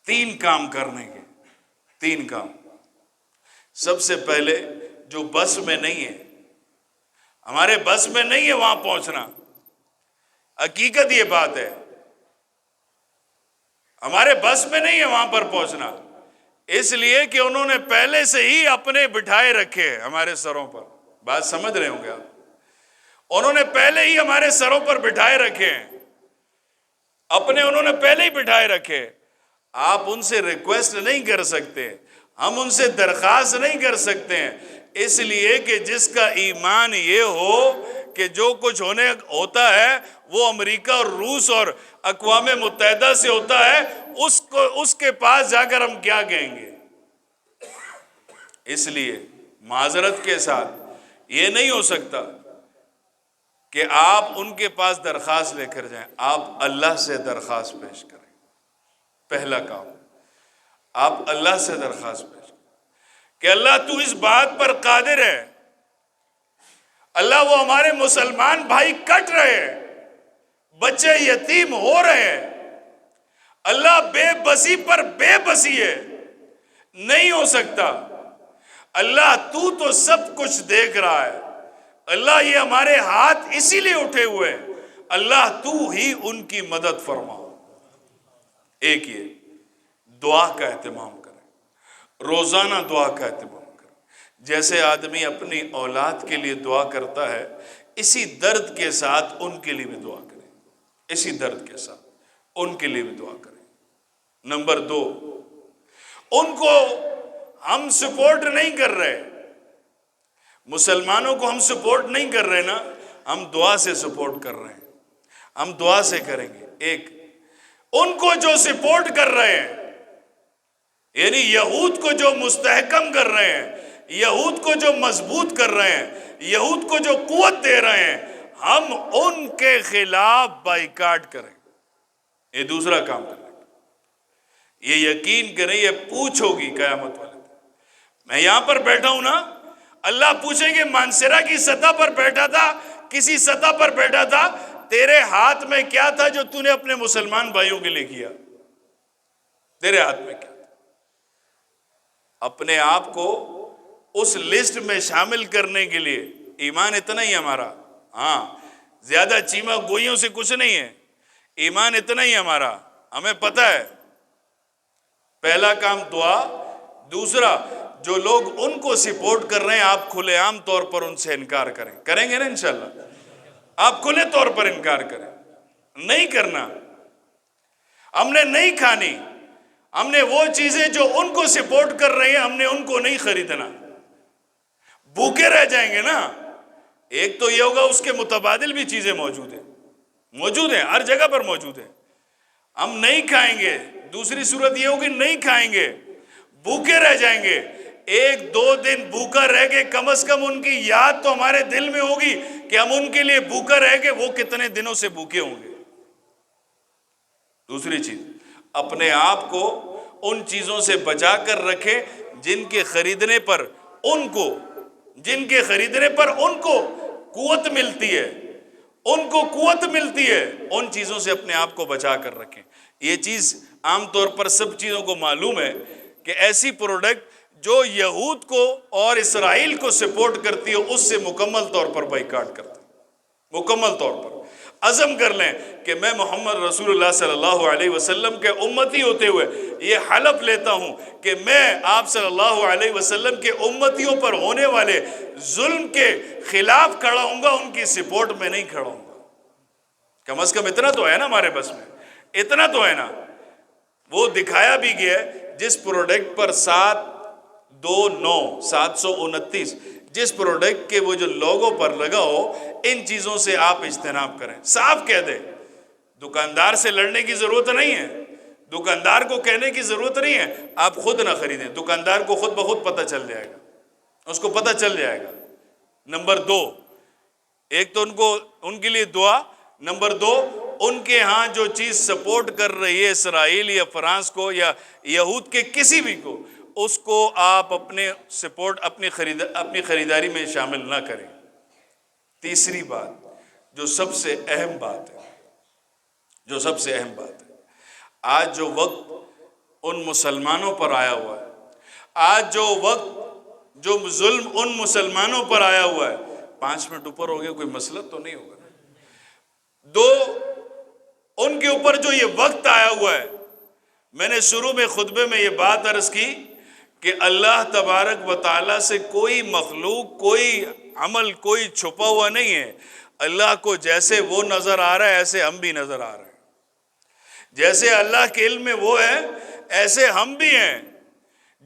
3 کام کرنے کے، 3 کام۔ سب سے پہلے جو بس میں نہیں ہے، ہمارے بس میں نہیں ہے وہاں پہنچنا، حقیقت یہ بات ہے، ہمارے بس میں نہیں ہے وہاں پر پہنچنا، اس لیے کہ انہوں نے پہلے سے ہی اپنے بٹھائے رکھے ہمارے سروں پر۔ بات سمجھ رہے ہوں گے آپ؟ انہوں نے پہلے ہی ہمارے سروں پر بٹھائے رکھے ہیں، اپنے انہوں نے پہلے ہی بٹھائے رکھے۔ آپ ان سے ریکویسٹ نہیں کر سکتے، ہم ان سے درخواست نہیں کر سکتے ہیں، اس لیے کہ جس کا ایمان یہ ہو کہ جو کچھ ہوتا ہے وہ امریکہ اور روس اور اقوام متحدہ سے ہوتا ہے، اس کے پاس جا کر ہم کیا کہیں گے؟ اس لیے معذرت کے ساتھ یہ نہیں ہو سکتا کہ آپ ان کے پاس درخواست لے کر جائیں، آپ اللہ سے درخواست پیش کریں۔ پہلا کام، آپ اللہ سے درخواست پیش کریں کہ اللہ تو اس بات پر قادر ہے، اللہ وہ ہمارے مسلمان بھائی کٹ رہے ہیں، بچے یتیم ہو رہے ہیں، اللہ بے بسی پر بے بسی ہے، نہیں ہو سکتا، اللہ تو سب کچھ دیکھ رہا ہے، اللہ یہ ہمارے ہاتھ اسی لیے اٹھے ہوئے ہیں، اللہ تو ہی ان کی مدد فرما۔ ایک یہ دعا کا اہتمام کریں، روزانہ دعا کا اہتمام کریں، جیسے آدمی اپنی اولاد کے لیے دعا کرتا ہے اسی درد کے ساتھ ان کے لیے بھی دعا کریں، اسی درد کے ساتھ ان کے لیے بھی دعا کریں۔ نمبر 2، ان کو ہم سپورٹ نہیں کر رہے، مسلمانوں کو ہم سپورٹ نہیں کر رہے نا، ہم دعا سے سپورٹ کر رہے ہیں، ہم دعا سے کریں گے۔ ایک ان کو جو سپورٹ کر رہے ہیں، یعنی یہود کو جو مستحکم کر رہے ہیں، یہود کو جو مضبوط کر رہے ہیں، یہود کو جو قوت دے رہے ہیں، ہم ان کے خلاف بائیکاٹ کریں۔ یہ دوسرا کام کریں، یہ یقین کریں، یہ پوچھ ہوگی قیامت والے دن۔ میں یہاں پر بیٹھا ہوں نا، اللہ پوچھیں گے مانسرا کی سطح پر بیٹھا تھا، کسی سطح پر بیٹھا تھا، تیرے ہاتھ میں کیا تھا جو تو نے اپنے مسلمان بھائیوں کے لیے کیا؟ تیرے ہاتھ میں کیا تھا؟ اپنے آپ کو اس لسٹ میں شامل کرنے کے لیے ایمان اتنا ہی ہمارا، ہاں زیادہ چیمہ گوئیوں سے کچھ نہیں ہے، ایمان اتنا ہی ہمارا، ہمیں پتہ ہے۔ پہلا کام دعا، دوسرا جو لوگ ان کو سپورٹ کر رہے ہیں آپ کھلے عام طور پر ان سے انکار کریں گے نا انشاءاللہ، آپ کھلے طور پر انکار کریں، نہیں کرنا، ہم نے نہیں کھانی، ہم نے وہ چیزیں جو ان کو سپورٹ کر رہے ہیں ہم نے ان کو نہیں خریدنا، بھوکے رہ جائیں گے نا۔ ایک تو یہ ہوگا اس کے متبادل بھی چیزیں موجود ہیں، ہر جگہ پر موجود ہیں، ہم نہیں کھائیں گے۔ دوسری صورت یہ ہوگی نہیں کھائیں گے، بھوکے رہ جائیں گے، 1-2 دن بھوکا رہ کے کم از کم ان کی یاد تو ہمارے دل میں ہوگی کہ ہم ان کے لیے بھوکا رہ کے وہ کتنے دنوں سے بھوکے ہوں گے۔ دوسری چیز، اپنے آپ کو ان چیزوں سے بچا کر رکھیں جن کے خریدنے پر ان کو قوت ملتی ہے، ان چیزوں سے اپنے آپ کو بچا کر رکھیں۔ یہ چیز عام طور پر سب چیزوں کو معلوم ہے کہ ایسی پروڈکٹ جو یہود کو اور اسرائیل کو سپورٹ کرتی ہے اس سے مکمل طور پر بائیکاٹ کرتا ہے، مکمل طور پر عزم کر لیں کہ میں محمد رسول اللہ صلی اللہ علیہ وسلم کے امتی ہوتے ہوئے یہ حلف لیتا ہوں کہ میں آپ صلی اللہ علیہ وسلم کے امتیوں پر ہونے والے ظلم کے خلاف کھڑا ہوں گا، ان کی سپورٹ میں نہیں کھڑا ہوں گا۔ کم از کم اتنا تو ہے نا ہمارے بس میں، اتنا تو ہے نا۔ وہ دکھایا بھی گیا ہے جس پروڈکٹ پر 729 جس پروڈکٹ کے وہ جو لوگوں پر لگا ہو، ان چیزوں سے آپ اجتناب کریں، صاف کہہ دیں۔ دکاندار سے لڑنے کی ضرورت نہیں ہے، دکاندار کو کہنے کی ضرورت نہیں ہے آپ خود نہ خریدیں، دکاندار کو خود بخود پتہ چل جائے گا، اس کو پتہ چل جائے گا۔ نمبر 2، ایک تو ان کے لیے دعا، نمبر 2 ان کے ہاں جو چیز سپورٹ کر رہی ہے اسرائیل یا فرانس کو یا یہود کے کسی بھی کو، اس کو آپ اپنی خریداری میں شامل نہ کریں۔ تیسری بات جو سب سے اہم بات ہے، آج جو وقت ان مسلمانوں پر آیا ہوا ہے، آج جو وقت جو ظلم ان مسلمانوں پر آیا ہوا ہے، 5 منٹ اوپر ہو گیا، کوئی مسئلہ تو نہیں ہوگا۔ دو، ان کے اوپر جو یہ وقت آیا ہوا ہے، میں نے شروع میں خطبے میں یہ بات عرض کی کہ اللہ تبارک و تعالیٰ سے کوئی مخلوق، کوئی عمل، کوئی چھپا ہوا نہیں ہے۔ اللہ کو جیسے وہ نظر آ رہا ہے ایسے ہم بھی نظر آ رہے ہیں، جیسے اللہ کے علم میں وہ ہے ایسے ہم بھی ہیں،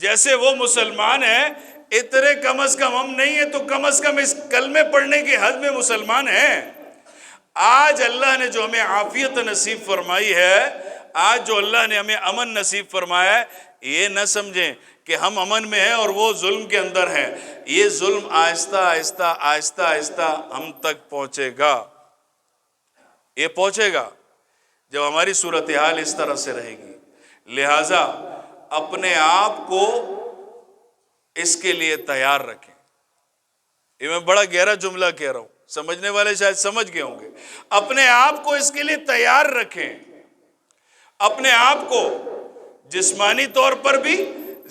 جیسے وہ مسلمان ہیں اتنے کم از کم ہم نہیں ہیں تو کم از کم اس کلمے پڑھنے کے حد میں مسلمان ہیں۔ آج اللہ نے جو ہمیں عافیت نصیب فرمائی ہے، آج جو اللہ نے ہمیں امن نصیب فرمایا ہے، یہ نہ سمجھیں کہ ہم امن میں ہیں اور وہ ظلم کے اندر ہیں۔ یہ ظلم آہستہ آہستہ آہستہ آہستہ ہم تک پہنچے گا، یہ پہنچے گا جب ہماری صورتحال اس طرح سے رہے گی۔ لہٰذا اپنے آپ کو اس کے لیے تیار رکھیں۔ یہ میں بڑا گہرا جملہ کہہ رہا ہوں، سمجھنے والے شاید سمجھ گئے ہوں گے۔ اپنے آپ کو اس کے لیے تیار رکھیں، اپنے آپ کو جسمانی طور پر بھی،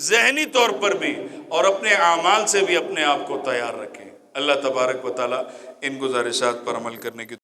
ذہنی طور پر بھی، اور اپنے اعمال سے بھی اپنے آپ کو تیار رکھیں۔ اللہ تبارک و تعالیٰ ان گزارشات پر عمل کرنے کی